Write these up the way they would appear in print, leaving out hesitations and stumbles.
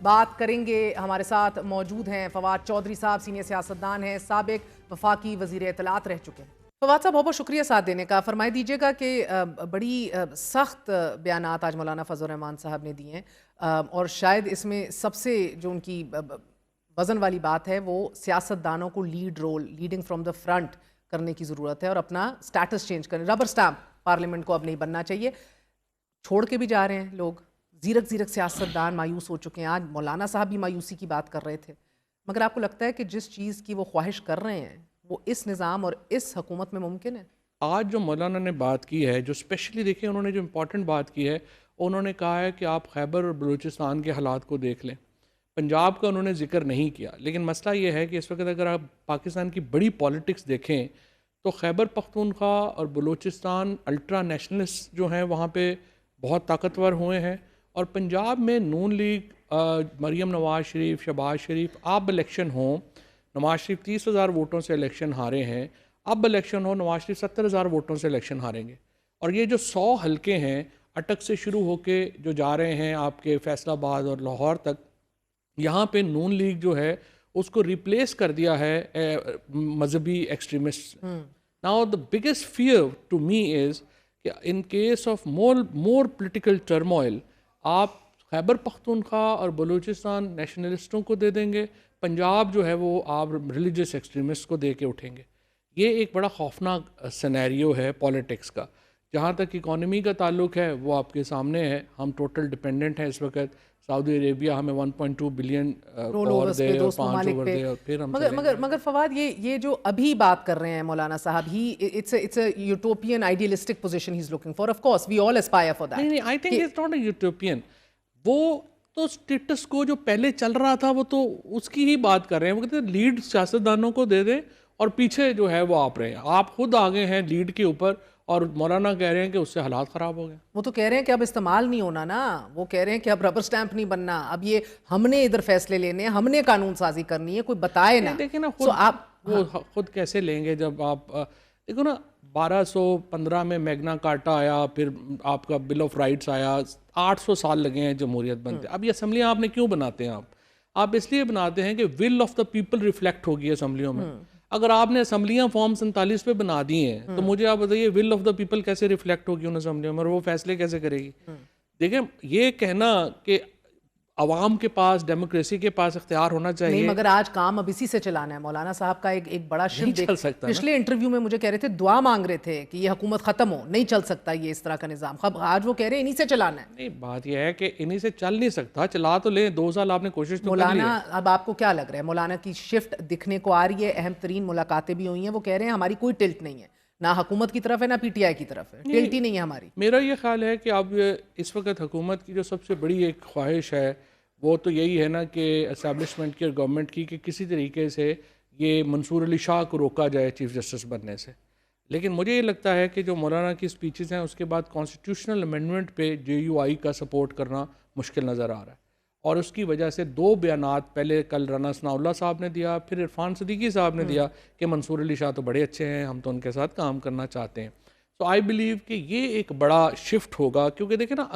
بات کریں گے. ہمارے ساتھ موجود ہیں فواد چودھری صاحب, سینئر سیاستدان ہیں, سابق وفاقی وزیر اطلاعات رہ چکے ہیں. فواد صاحب, بہت بہت شکریہ ساتھ دینے کا. فرمائی دیجیے گا کہ بڑی سخت بیانات آج مولانا فضل الرحمان صاحب نے دیے ہیں, اور شاید اس میں سب سے جو ان کی وزن والی بات ہے وہ سیاستدانوں کو لیڈنگ فرام دا فرنٹ کرنے کی ضرورت ہے اور اپنا سٹیٹس چینج کرنے. ربر سٹامپ پارلیمنٹ کو اب نہیں بننا چاہیے. چھوڑ کے بھی جا رہے ہیں لوگ, زیرک سیاستدان مایوس ہو چکے ہیں. آج مولانا صاحب بھی مایوسی کی بات کر رہے تھے, مگر آپ کو لگتا ہے کہ جس چیز کی وہ خواہش کر رہے ہیں وہ اس نظام اور اس حکومت میں ممکن ہے؟ آج جو مولانا نے بات کی ہے, جو اسپیشلی دیکھیں انہوں نے جو امپورٹنٹ بات کی ہے, انہوں نے کہا ہے کہ آپ خیبر اور بلوچستان کے حالات کو دیکھ لیں. پنجاب کا انہوں نے ذکر نہیں کیا, لیکن مسئلہ یہ ہے کہ اس وقت اگر آپ پاکستان کی بڑی پالیٹکس دیکھیں تو خیبر پختونخوا اور بلوچستان الٹرا نیشنلسٹ جو ہیں وہاں پہ بہت طاقتور ہوئے ہیں, اور پنجاب میں نون لیگ, مریم نواز شریف, شہباز شریف, اب الیکشن ہوں, نواز شریف 30,000 ووٹوں سے الیکشن ہارے ہیں, اب الیکشن ہو نواز شریف 70,000 ووٹوں سے الیکشن ہاریں گے. اور یہ جو 100 حلقے ہیں اٹک سے شروع ہو کے جو جا رہے ہیں آپ کے فیصل آباد اور لاہور تک, یہاں پہ نون لیگ جو ہے اس کو ریپلیس کر دیا ہے مذہبی extremist. Now the biggest fear to me is کہ in case of more political turmoil آپ خیبر پختونخوا اور بلوچستان نیشنلسٹوں کو دے دیں گے, پنجاب جو ہے وہ آپ ریلیجس ایکسٹریمسٹ کو دے کے اٹھیں گے. یہ ایک بڑا خوفناک سینیریو ہے پالیٹکس کا. جہاں تک اکانومی کا تعلق ہے وہ آپ کے سامنے ہے, ہم ٹوٹل ڈپینڈنٹ ہیں اس وقت. سعودی عربیہ ہمیں 1.2 بلین اور دے اور 5 اوور دے, اور پھر ہم مگر فواد یہ جو ابھی بات کر رہے ہیں Maulana Sahib, it's a utopian idealistic position he is looking for. Of course we all aspire for that. نہیں, I think it's not a utopian. وہ تو اسٹیٹس کو جو پہلے چل رہا تھا وہ تو اس کی ہی بات کر رہے ہیں. وہ کہتے ہیں لیڈ سیاستدانوں کو دے دیں اور پیچھے جو ہے وہ آپ رہے ہیں. آپ خود آگے ہیں لیڈ کے اوپر, اور مولانا کہہ رہے ہیں کہ اس سے حالات خراب ہو گئے. وہ تو کہہ رہے ہیں کہ اب استعمال نہیں ہونا نا, وہ کہہ رہے ہیں کہ اب ربر سٹیمپ نہیں بننا, اب یہ ہم نے ادھر فیصلے لینے ہیں, ہم نے قانون سازی کرنی ہے, کوئی بتائے نا. دیکھیں نا وہ خود کیسے لیں گے جب آپ دیکھو نا 1215 میں میگنا کارٹا آیا, پھر آپ کا بل آف رائٹس آیا, 800 سال لگے ہیں جمہوریت بنتے. اب یہ اسمبلیاں آپ نے کیوں بناتے ہیں؟ آپ اس لیے بناتے ہیں کہ will of the people reflect ہوگی اسمبلیوں میں. اگر آپ نے اسمبلیاں فارم 47 پہ بنا دی ہیں تو مجھے آپ بتائیے ول آف دا پیپل کیسے ریفلیکٹ ہوگی ان اسمبلیوں میں, اور وہ فیصلے کیسے کرے گی؟ دیکھیں یہ کہنا کہ عوام کے پاس, ڈیموکریسی کے پاس اختیار ہونا چاہیے. نہیں, مگر آج کام اب اسی سے چلانا ہے. مولانا صاحب کا ایک بڑا شفٹ پچھلے انٹرویو میں مجھے کہہ رہے تھے, دعا مانگ رہے تھے کہ یہ حکومت ختم ہو, نہیں چل سکتا یہ اس طرح کا نظام. آج وہ کہہ رہے ہیں انہی سے چلانا ہے. نہیں, بات یہ ہے کہ انہی سے چل نہیں سکتا, چلا تو لیں, 2 سال آپ نے کوشش تو کر لی. مولانا اب آپ کو کیا لگ رہا ہے, مولانا کی شفٹ دکھنے کو آ رہی ہے؟ اہم ترین ملاقاتیں بھی ہوئی ہیں, وہ کہہ رہے ہیں ہماری کوئی ٹلٹ نہیں ہے, نہ حکومت کی طرف ہے نہ پی ٹی آئی کی طرف ہے, ٹلٹ ہی نہیں ہے ہماری. میرا یہ خیال ہے کہ اب اس وقت حکومت کی جو سب سے بڑی ایک خواہش ہے وہ تو یہی ہے نا کہ اسٹیبلشمنٹ کی اور گورنمنٹ کی کہ کسی طریقے سے یہ منصور علی شاہ کو روکا جائے چیف جسٹس بننے سے. لیکن مجھے یہ لگتا ہے کہ جو مولانا کی اسپیچز ہیں اس کے بعد کانسٹیٹیوشنل امینڈمنٹ پہ JUI کا سپورٹ کرنا مشکل نظر آ رہا ہے, اور اس کی وجہ سے 2 بیانات پہلے کل رانا ثناء اللہ صاحب نے دیا, پھر عرفان صدیقی صاحب نے دیا کہ منصور علی شاہ تو بڑے اچھے ہیں, ہم تو ان کے ساتھ کام کرنا چاہتے ہیں. سو آئی بلیو کہ یہ ایک بڑا شفٹ ہوگا, کیونکہ دیکھیں نا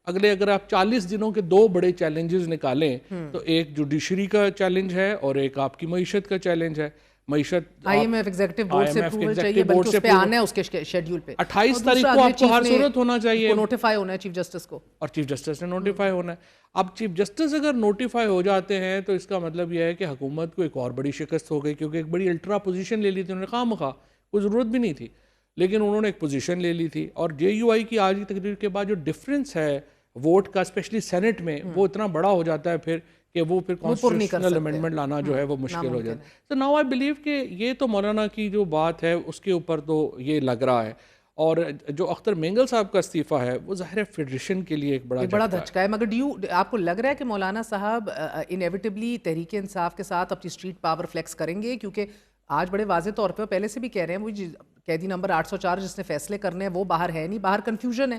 اگلے اگر آپ 40 دنوں کے 2 بڑے چیلنجز نکالیں تو ایک جوڈیشری کا چیلنج ہے اور ایک آپ کی معیشت کا چیلنج ہے. معیشت IMF ایگزیکٹو بورڈ سے اپروول چاہیے, بلکہ اس پہ آنا ہے اس کے شیڈیول پہ 28 تاریخ کو آپ کو ہر صورت ہونا چاہیے, نوٹیفائی ہونا ہے چیف جسٹس کو, اور چیف جسٹس نے نوٹیفائی ہونا ہے. اب چیف جسٹس اگر نوٹیفائی ہو جاتے ہیں تو اس کا مطلب یہ ہے کہ حکومت کو ایک اور بڑی شکست ہو گئی, کیونکہ ایک بڑی الٹرا پوزیشن لے لی تھی انہوں نے, خواہ کوئی ضرورت بھی نہیں تھی, لیکن انہوں نے ایک پوزیشن لے لی تھی. اور JUI کی آج کی تقریر کے بعد جو ڈفرینس ہے ووٹ کا اسپیشلی سینٹ میں, وہ اتنا بڑا ہو جاتا ہے پھر کہ وہ پھر کانسٹیٹیوشنل امینڈمنٹ لانا جو ہے وہ مشکل ہو جاتا ہے. تو ناؤ آئی بلیو کہ یہ تو مولانا کی جو بات ہے اس کے اوپر تو یہ لگ رہا ہے. اور جو اختر مینگل صاحب کا استعفیٰ ہے وہ ظاہر فیڈریشن کے لیے ایک بڑا دھچکا ہے. مگر آپ کو لگ رہا ہے کہ مولانا صاحب انیویٹبلی تحریک انصاف کے ساتھ اپنی اسٹریٹ پاور فلیکس کریں گے؟ کیونکہ آج بڑے واضح طور پہ پہلے سے بھی کہہ رہے ہیں, وہ قیدی نمبر 804 جس نے فیصلے کرنے ہیں وہ باہر ہے نہیں, باہر کنفیوژن ہے.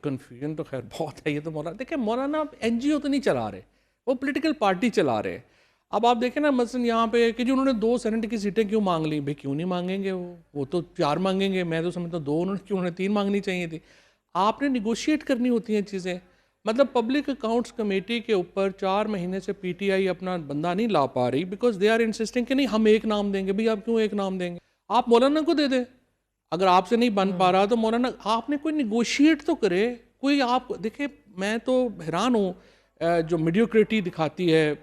کنفیوژن تو خیر بہت ہے. یہ تو مولانا دیکھیں, مولانا NGO تو نہیں چلا رہے, وہ پولیٹیکل پارٹی چلا رہے ہیں. اب آپ دیکھیں نا مثلا یہاں پہ کہ جو انہوں نے 2 سینٹ کی سیٹیں کیوں مانگ لی, بھائی کیوں نہیں مانگیں گے, وہ تو 4 مانگیں گے. میں تو سمجھتا ہوں 2 انہوں نے 3 مانگنی چاہیے تھی. آپ نے نیگوشیٹ کرنی ہوتی ہیں چیزیں. مطلب پبلک اکاؤنٹس کمیٹی کے اوپر 4 مہینے سے پی ٹی آئی اپنا بندہ نہیں لا پا رہی بیکاز دے آر انسسٹنگ کہ نہیں ہم ایک نام دیں گے. بھئی آپ کیوں ایک نام دیں گے؟ آپ مولانا کو دے دیں. اگر آپ سے نہیں بن پا رہا تو مولانا آپ نے کوئی نیگوشیٹ تو کرے. کوئی آپ دیکھیں میں تو حیران ہوں جو میڈیوکریٹی دکھاتی ہے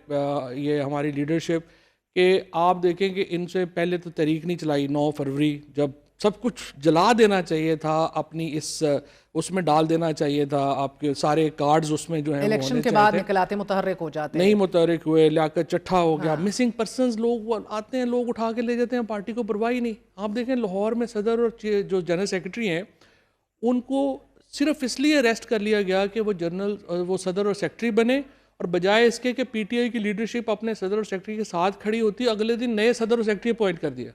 یہ ہماری لیڈرشپ کہ آپ دیکھیں کہ ان سے پہلے تو تحریک نہیں چلائی 9 فروری جب سب کچھ جلا دینا چاہیے تھا اپنی اس میں ڈال دینا چاہیے تھا آپ کے سارے کارڈز اس میں جو ہیں الیکشن کے بعد نکلاتے متحرک ہو جاتے ہیں. نہیں متحرک ہوئے, لیاقت چٹھا ہو گیا, مسنگ پرسنز لوگ آتے ہیں, لوگ اٹھا کے لے جاتے ہیں, پارٹی کو پرواہ ہی نہیں. آپ دیکھیں لاہور میں صدر اور جو جنرل سیکرٹری ہیں ان کو صرف اس لیے اریسٹ کر لیا گیا کہ وہ صدر اور سیکرٹری بنے اور بجائے اس کے کہ پی ٹی آئی کی لیڈرشپ اپنے صدر اور سیکرٹری کے ساتھ کھڑی ہوتی ہے, اگلے دن نئے صدر اور سیکرٹری اپوائنٹ کر دیا.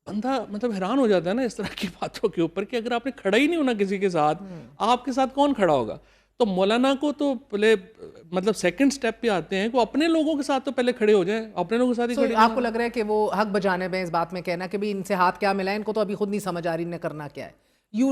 بندہ مطلب حیران ہو جاتا ہے نا اس طرح کی باتوں کے اوپر کہ اگر آپ نے کھڑا ہی نہیں ہونا کسی کے ساتھ, آپ کے ساتھ کون کھڑا ہوگا؟ تو مولانا کو تو پہلے مطلب سیکنڈ سٹیپ پہ آتے ہیں کہ وہ اپنے لوگوں کے ساتھ تو پہلے کھڑے ہو جائیں, اپنے لوگوں کے ساتھ ہی کھڑے. آپ کو لگ رہا ہے کہ وہ حق بجانب ہے اس بات میں کہنا کہ بھی ان سے ہاتھ کیا ملا ہے, ان کو تو ابھی خود نہیں سمجھ آ رہی انہیں کرنا کیا ہے. You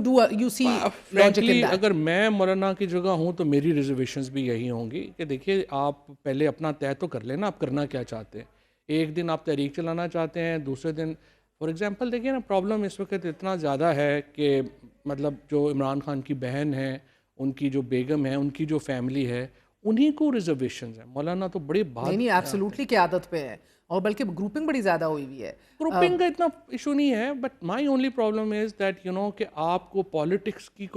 see logic in that. اگر میں مولانا کی جگہ ہوں تو میری ریزرویشنز بھی یہی ہوں گی کہ دیکھیے آپ پہلے اپنا طے تو کر لینا آپ کرنا کیا چاہتے ہیں. ایک دن آپ تحریک چلانا چاہتے ہیں, دوسرے دن فار ایگزامپل دیکھیے نا پرابلم اس وقت اتنا زیادہ ہے کہ مطلب جو عمران خان کی بہن ہے, ان کی جو بیگم ہے, ان کی جو فیملی ہے, انہی کو ریزرویشنز ہیں. مولانا تو بڑی بات نہیں ایبسولوٹلی قیادت پہ ہے اور بلکہ گروپنگ بڑی زیادہ ہوئی ہوئی ہے. گروپنگ کا اتنا ایشو نہیں ہے, but my only problem is that you know کہ آپ کو پالیٹکس کی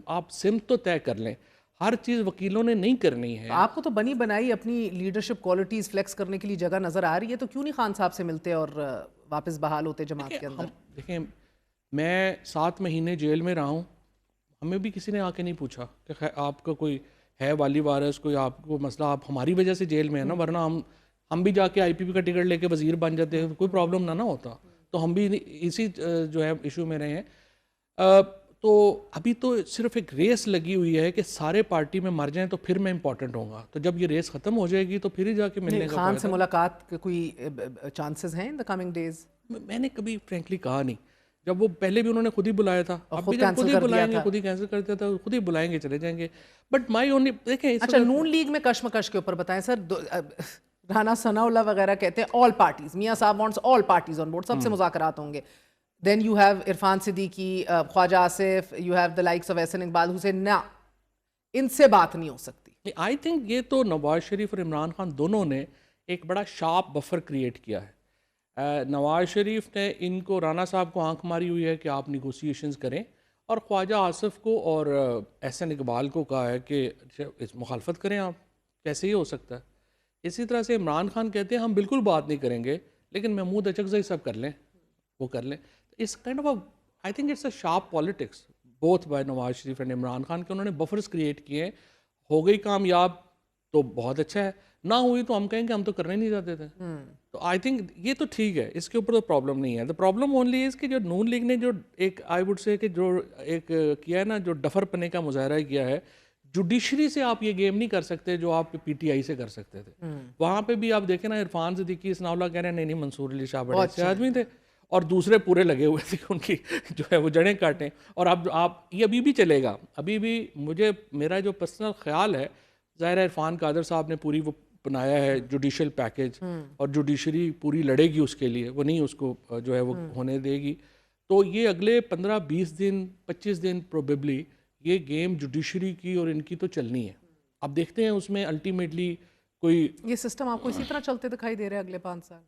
آپ سمت تو طے کر لیں. ہر چیز وکیلوں نے نہیں کرنی ہے. آپ کو تو بنی بنائی اپنی لیڈرشپ کوالٹیز فلیکس کرنے کے لیے جگہ نظر آ رہی ہے, تو کیوں نہیں خان صاحب سے ملتے اور واپس بحال ہوتے جماعت کے اندر؟ دیکھیں میں 7 مہینے جیل میں رہا ہوں, ہمیں بھی کسی نے آ کے نہیں پوچھا کہ آپ کا کوئی ہے والی وارث, کوئی آپ کو مسئلہ, آپ ہماری وجہ سے جیل میں ہے نا, ورنہ ہم بھی جا کے آئی پی پی کا ٹکٹ لے کے وزیر بن جاتے ہیں, کوئی پرابلم نہ ہوتا. تو ہم بھی اسی جو ہے ایشو میں رہے ہیں. تو ابھی تو صرف ایک ریس لگی ہوئی ہے کہ سارے پارٹی میں مر جائیں تو پھر میں امپورٹنٹ ہوں گا. تو جب یہ ریس ختم ہو جائے گی تو پھر ہی جا کے ملنے کا. خان سے ملاقات کے کوئی چانسز ہیں ان دا کمنگ ڈیز؟ میں نے کبھی فرینکلی کہا نہیں. جب وہ پہلے بھی انہوں نے خود ہی بلایا تھا, اب بھی خود ہی بلائیں گے, خود ہی کینسل کر دیا تھا, خود ہی بلائیں گے چلے جائیں گے. بٹ مائی اونلی دیکھیں اچھا نون لیگ میں کشمکش کے اوپر بتائیں سر. رانا ثناء اللہ وغیرہ کہتے ہیں آل parties, Mian Sahib wants all parties on board, سب سے مذاکرات ہوں گے. Then you have Irfan Siddiqui, Khawaja Asif, you have the likes of Ahsan Iqbal Hussain. نا ان سے بات نہیں ہو سکتی. آئی تھنک یہ تو نواز شریف اور عمران خان دونوں نے ایک بڑا شارپ بفر کریٹ کیا ہے. نواز شریف نے ان کو, رانا صاحب کو آنکھ ماری ہوئی ہے کہ آپ نیگوسیشنز کریں, اور خواجہ آصف کو اور احسن اقبال کو کہا ہے کہ مخالفت کریں. آپ کیسے ہی ہو سکتا ہے؟ اسی طرح سے عمران خان کہتے ہیں ہم بالکل بات نہیں کریں گے لیکن محمود اچکزئی سب کر لیں, وہ کر لیں. اس kind of I think it's a sharp politics both by Nawaz Sharif and Imran Khan کہ انہوں نے بفرز کریٹ کیے ہیں. ہو گئی کامیاب تو بہت اچھا ہے, نہ ہوئی تو ہم کہیں گے ہم تو کرنے نہیں جاتے تھے. تو آئی تھنک یہ تو ٹھیک ہے, اس کے اوپر تو پرابلم نہیں ہے. دا پرابلم اونلی از کہ جو نون لیگ نے جو ایک آئی وڈ سے کہ جو ایک کیا ہے نا, جو ڈفر پنے کا مظاہرہ کیا ہے, جوڈیشری سے آپ یہ گیم نہیں کر سکتے جو آپ پی ٹی آئی سے کر سکتے تھے. وہاں پہ بھی آپ دیکھیں نا, عرفان صدیقی, ثناء اللہ کہہ رہے ہیں نہیں منصور علی شاہ بڑے اچھے آدمی تھے, اور دوسرے پورے لگے ہوئے تھے ان کی جو ہے وہ جڑیں کاٹیں. اور اب آپ یہ ابھی بھی چلے گا, ابھی بھی مجھے میرا جو پرسنل خیال ہے, ظاہر عرفان قادر صاحب نے پوری وہ بنایا ہے جوڈیشل پیکج, اور جوڈیشری پوری لڑے گی اس کے لیے, وہ نہیں اس کو جو ہے وہ ہونے دے گی. تو یہ اگلے 15-20 دن 25 دن پروبیبلی یہ گیم جوڈیشری کی اور ان کی تو چلنی ہے. اب دیکھتے ہیں اس میں الٹیمیٹلی کوئی یہ سسٹم آپ کو اسی طرح چلتے دکھائی دے رہے ہیں اگلے 5 سال؟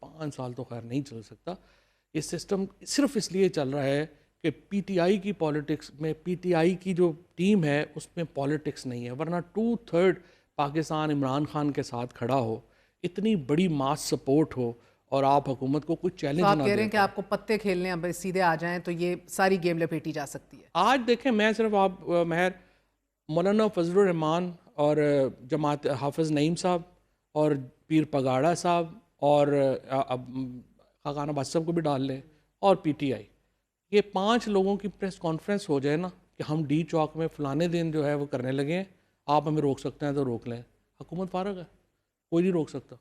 5 سال تو خیر نہیں چل سکتا. یہ سسٹم صرف اس لیے چل رہا ہے کہ پی ٹی آئی کی پالیٹکس میں, پی ٹی آئی کی جو ٹیم ہے اس میں پالیٹکس نہیں ہے, ورنہ 2/3 پاکستان عمران خان کے ساتھ کھڑا ہو, اتنی بڑی ماس سپورٹ ہو, اور آپ حکومت کو کوئی چیلنج نہ دیں. آپ کہہ رہے ہیں کہ آپ کو پتے کھیلنے اب سیدھے آ جائیں تو یہ ساری گیم لپیٹی جا سکتی ہے. آج دیکھیں میں صرف آپ مہر مولانا فضل الرحمان اور جماعت حافظ نعیم صاحب اور پیر پگاڑا صاحب اور خاقان عباس صاحب کو بھی ڈال لیں, اور پی ٹی آئی, یہ 5 لوگوں کی پریس کانفرنس ہو جائے نا کہ ہم ڈی چوک میں فلانے دن جو ہے وہ کرنے لگے ہیں, آپ ہمیں روک سکتے ہیں تو روک لیں. حکومت فارغ ہے, کوئی نہیں روک سکتا.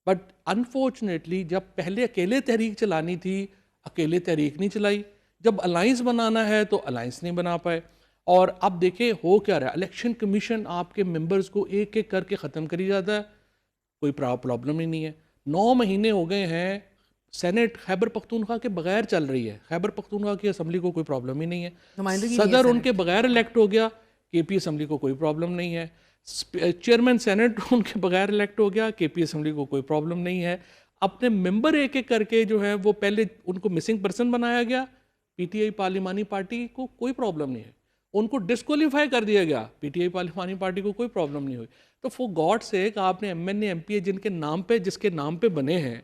بٹ انفارچونیٹلی جب پہلے اکیلے تحریک چلانی تھی, اکیلے تحریک نہیں چلائی. جب الائنس بنانا ہے تو الائنس نہیں بنا پائے. اور اب دیکھیں ہو کیا رہا ہے, الیکشن کمیشن آپ کے ممبرز کو ایک ایک کر کے ختم کری جاتا ہے, کوئی پرابلم ہی نہیں ہے. 9 مہینے ہو گئے ہیں, سینٹ خیبر پختونخوا کے بغیر چل رہی ہے, خیبر پختونخوا کی اسمبلی کو کوئی پرابلم ہی نہیں ہے, صدر ان کے بغیر الیکٹ ہو گیا, کے پی اسمبلی کو کوئی پرابلم نہیں ہے, چیئرمین سینٹ ان کے بغیر الیکٹ ہو گیا, کے پی اسمبلی کو کوئی پرابلم نہیں ہے. اپنے ممبر ایک ایک کر کے جو ہے وہ پہلے ان کو مسنگ پرسن بنایا گیا, پی ٹی آئی پارلیمانی پارٹی کو کوئی پرابلم نہیں ہے, ان کو ڈسکوالیفائی کر دیا گیا, پی ٹی آئی پارلیمانی پارٹی کو کوئی پرابلم نہیں ہوئی. تو فور گاڈ سیک آپ نے M N A M P A جن کے نام پہ جس کے نام پہ بنے ہیں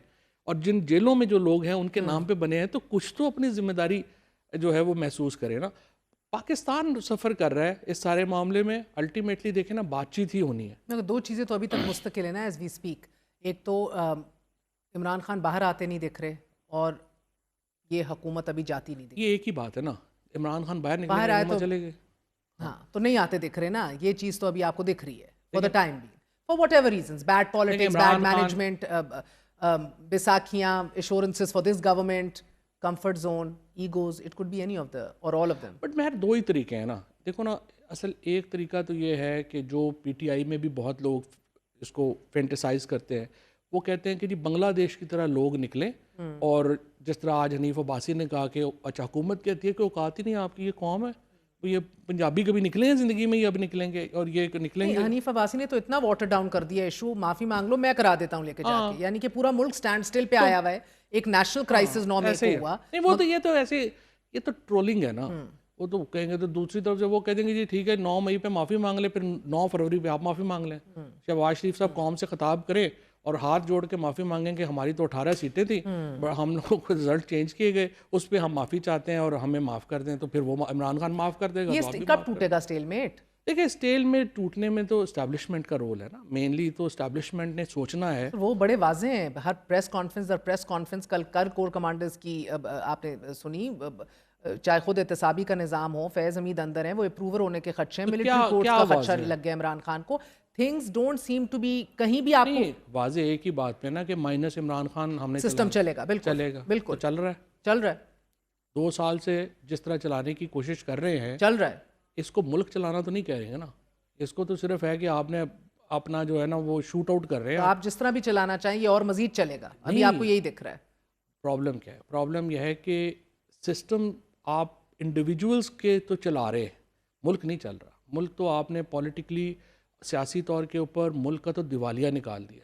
اور جن جیلوں میں جو لوگ ہیں ان کے نام پہ بنے ہیں, تو کچھ تو اپنی ذمہ داری جو ہے وہ محسوس کرے نا. پاکستان سفر کر رہا ہے اس سارے معاملے میں, الٹیمیٹلی دیکھیں نا بات چیت ہی ہونی ہے. 2 چیزیں تو ابھی تک مستقل ہیں نا ایز وی اسپیک. ایک تو عمران خان باہر آتے نہیں دکھ رہے اور یہ حکومت ابھی جاتی نہیں دکھ رہی. یہ ایک ہی بات ہے نا, عمران خان باہر باہر آئے نکلے تو چلے گئے, ہاں تو نہیں آتے دکھ رہے نا, یہ چیز تو ابھی آپ کو دکھ رہی ہے for the time being, for whatever reasons, bad politics, bad management, بیساکھیاں, assurances for this government, comfort zone, egos, it could be any of the or all of them. But مہر 2 ہی طریقے ہیں نا, دیکھو نا, اصل ایک طریقہ تو یہ ہے کہ جو پی ٹی آئی میں بھی بہت لوگ اس کو فینٹیسائز کرتے ہیں, وہ کہتے ہیں کہ جی بنگلہ دیش کی طرح لوگ نکلیں, اور جس طرح آج حنیف عباسی نے کہا کہ اچھا حکومت کہتی ہے کہ اوقات ہی نہیں آپ کی, یہ قوم ہے, تو یہ پنجابی کبھی نکلے ہیں زندگی میں, یہ اب نکلیں گے اور یہ نکلیں گے. حنیف عباسی نے تو اتنا واٹر ڈاؤن کر دیا ایشو, معافی مانگ لو میں کرا دیتا ہوں لے کے جا کے, یعنی کہ پورا ملک سٹینڈ سٹل پہ آیا ہوا ہے, ایک نیشنل کرائسس 9 مئی کو ہوا. نہیں وہ تو یہ تو ایسے, یہ تو ٹرولنگ ہے نا, وہ تو کہیں گے. تو دوسری طرف سے وہ کہہ دیں گے جی ٹھیک ہے 9 مئی پہ معافی مانگ لیں, پھر 9 فروری پہ آپ معافی مانگ لیں. شہباز شریف صاحب قوم سے خطاب کریں اور ہاتھ جوڑ کے معافی مانگیں کہ ہماری تو 18 سیٹیں تھیں, ہم لوگوں کو رزلٹ چینج کیے گئے, اس پہ ہم معافی چاہتے ہیں اور ہمیں معاف کر دیں, تو پھر وہ عمران خان معاف کر دے گا. یہ کب ٹوٹے گا اسٹیل میٹ؟ دیکھیں اسٹیل میں ٹوٹنے میں تو اسٹیبلشمنٹ کا رول ہے نا, مینلی تو اسٹیبلشمنٹ نے سوچنا ہے. وہ بڑے واضح ہیں, ہر پریس کانفرنس کل کور کمانڈرز کی آپ نے سنی, چاہے خود احتسابی کا نظام ہو, فیض حمید اندر ہیں, وہ اپروور ہونے کے خدشے ہیں, ملٹری کورٹس کا خدشہ لگ گیا عمران خان کو. Things don't seem to be, کہیں بھی آپ کو واضح ایک ہی بات پہ نا کہ مائنس عمران خان ہم نے سسٹم چلے گا, بالکل چلے گا, بالکل چل رہا ہے, چل رہا ہے, 2 سال سے جس طرح چلانے کی کوشش کر رہے ہیں, چل رہا ہے. اس کو ملک چلانا تو نہیں کہہ رہے ہیں نا, اس کو تو صرف ہے کہ آپ نے اپنا جو ہے نا وہ شوٹ آؤٹ کر رہے ہیں. آپ جس طرح بھی چلانا چاہیں یہ اور مزید چلے گا, ابھی آپ کو یہی دکھ رہا ہے. پرابلم کیا ہے؟ پرابلم یہ ہے کہ سسٹم آپ انڈیویجولز کے تو چلا رہے ہیں, ملک نہیں چل رہا. ملک تو آپ نے پولیٹیکلی سیاسی طور کے اوپر ملک کا تو دیوالیہ نکال دیا,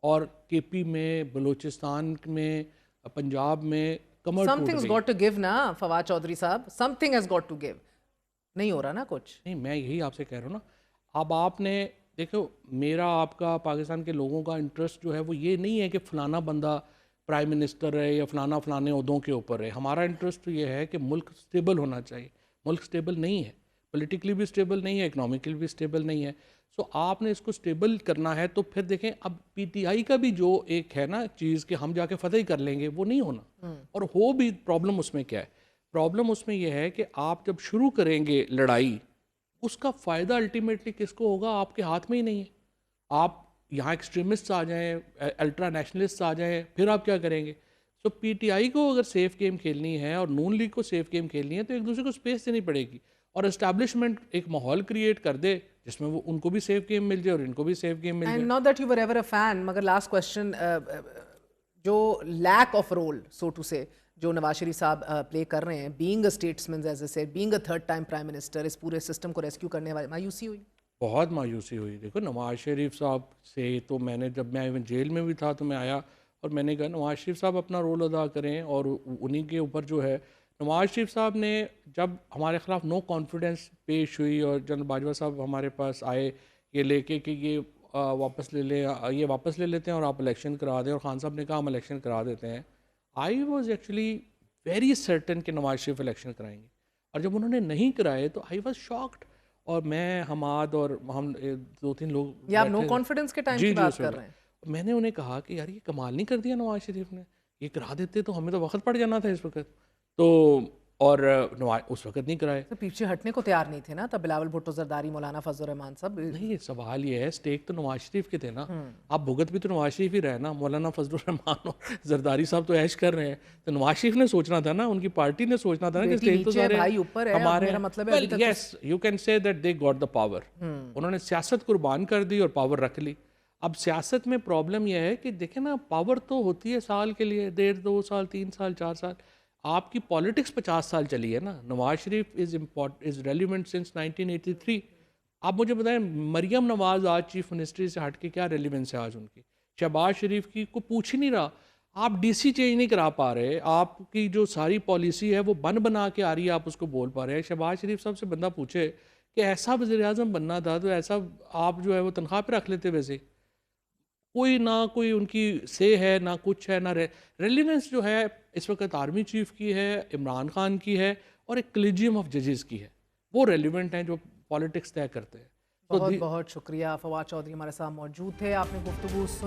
اور کے پی میں, بلوچستان میں, پنجاب میں کمر ٹوٹ گئی. Something's got to give نا فواد چودھری صاحب, something has got to give. نہیں ہو رہا نا کچھ. نہیں میں یہی آپ سے کہہ رہا ہوں نا, اب آپ نے دیکھو میرا آپ کا پاکستان کے لوگوں کا انٹرسٹ جو ہے وہ یہ نہیں ہے کہ فلانا بندہ پرائم منسٹر ہے یا فلانے عہدوں کے اوپر ہے. ہمارا انٹرسٹ تو یہ ہے کہ ملک سٹیبل ہونا چاہیے. ملک سٹیبل نہیں ہے, پولیٹیکلی بھی سٹیبل نہیں ہے, اکنامکلی بھی سٹیبل نہیں ہے. سو آپ نے اس کو سٹیبل کرنا ہے, تو پھر دیکھیں اب پی ٹی آئی کا بھی جو ایک ہے نا چیز کہ ہم جا کے فتح ہی کر لیں گے, وہ نہیں ہونا. اور ہو بھی پرابلم اس میں کیا ہے؟ پرابلم اس میں یہ ہے کہ آپ جب شروع کریں گے لڑائی, اس کا فائدہ الٹیمیٹلی کس کو ہوگا؟ آپ کے ہاتھ میں ہی نہیں ہے. آپ یہاں ایکسٹریمسٹ آ جائیں, الٹرا نیشنلسٹ آ جائیں, پھر آپ کیا کریں گے؟ سو پی ٹی آئی کو اگر سیف گیم کھیلنی ہے اور نون لیگ کو سیف گیم کھیلنی ہے تو ایک دوسرے کو اسپیس دینی پڑے گی, اور اسٹیبلشمنٹ ایک ماحول کریٹ کر دے جس میں وہ ان کو بھی سیف گیم مل جائے اور ان کو بھی سیف گیم مل جائے. And not that you were ever a fan, مگر لاسٹ کوشچن, جو lack of role so to say جو نواز شریف صاحب پلے کر رہے ہیں, being a statesman as I said, being a 3rd time prime minister, اس پورے سسٹم کو ریسکیو کرنے والے, مایوسی ہوئی؟ بہت مایوسی ہوئی. دیکھو نواز شریف صاحب سے تو میں نے, جب میں ایون جیل میں بھی تھا تو میں آیا اور میں نے کہا نواز شریف صاحب اپنا رول ادا کریں, اور انہی کے اوپر جو ہے نواز شریف صاحب نے جب ہمارے خلاف نو کانفیڈنس پیش ہوئی اور جنرل باجوہ صاحب ہمارے پاس آئے یہ لے کے کہ یہ واپس لے لیں, یہ واپس لے لیتے ہیں اور آپ الیکشن کرا دیں, اور خان صاحب نے کہا ہم الیکشن کرا دیتے ہیں. I was actually very certain کہ نواز شریف الیکشن کرائیں گے, اور جب انہوں نے نہیں کرائے تو آئی واز شاکڈ. اور میں, حماد اور ہم 2-3 لوگ, یا آپ نو کانفیڈنس کے ٹائم کی بات کر رہے ہیں, میں نے انہیں کہا کہ یار یہ کمال نہیں کر دیا نواز شریف نے, یہ کرا دیتے تو ہمیں تو وقت پڑ جانا تھا اس وقت. تو اور اس وقت نہیں کرائے. تو پیچھے ہٹنے کو تیار نہیں تھے نا تب بلاول بھٹو زرداری مولانا فضل الرحمان صاحب. نہیں, سوال یہ ہے اسٹیک تو نواز شریف کے تھے نا, آپ بھگت بھی تو نواز شریف ہی رہے نا. مولانا فضل الرحمان اور زرداری صاحب تو عیش کر رہے ہیں, تو نواز شریف نے سوچنا تھا نا, ان کی پارٹی نے سوچنا تھا نا کہ اسٹیک تو سارے ہمارے. میرا مطلب ہے yes, you can say that they got the power. انہوں نے سیاست قربان کر دی اور پاور رکھ لی. اب سیاست میں پرابلم یہ ہے کہ دیکھیں نا, پاور تو ہوتی ہے سال کے لیے, 1.5 2 سال 3 سال 4 سال. آپ کی پالیٹکس 50 سال چلی ہے نا. Nawaz Sharif is relevant since 1983. آپ مجھے بتائیں مریم نواز آج چیف منسٹری سے ہٹ کے کیا ریلیونس ہے آج ان کی؟ شہباز شریف کی کو پوچھ ہی نہیں رہا. آپ ڈی سی چینج نہیں کرا پا رہے, آپ کی جو ساری پالیسی ہے وہ بنا کے آ رہی ہے, آپ اس کو بول پا رہے ہیں. شہباز شریف صاحب سے بندہ پوچھے کہ ایسا وزیر اعظم بننا تھا تو ایسا آپ جو ہے وہ تنخواہ پہ رکھ لیتے. ویسے کوئی نہ کوئی ان کی سے ہے, نہ کچھ ہے, نہ ریلیونس جو ہے اس وقت آرمی چیف کی ہے, عمران خان کی ہے, اور ایک کلیجیم آف ججز کی ہے. وہ ریلیونٹ ہیں جو پالیٹکس طے کرتے ہیں. بہت بہت شکریہ. فواد چودھری ہمارے ساتھ موجود تھے, آپ نے گفتگو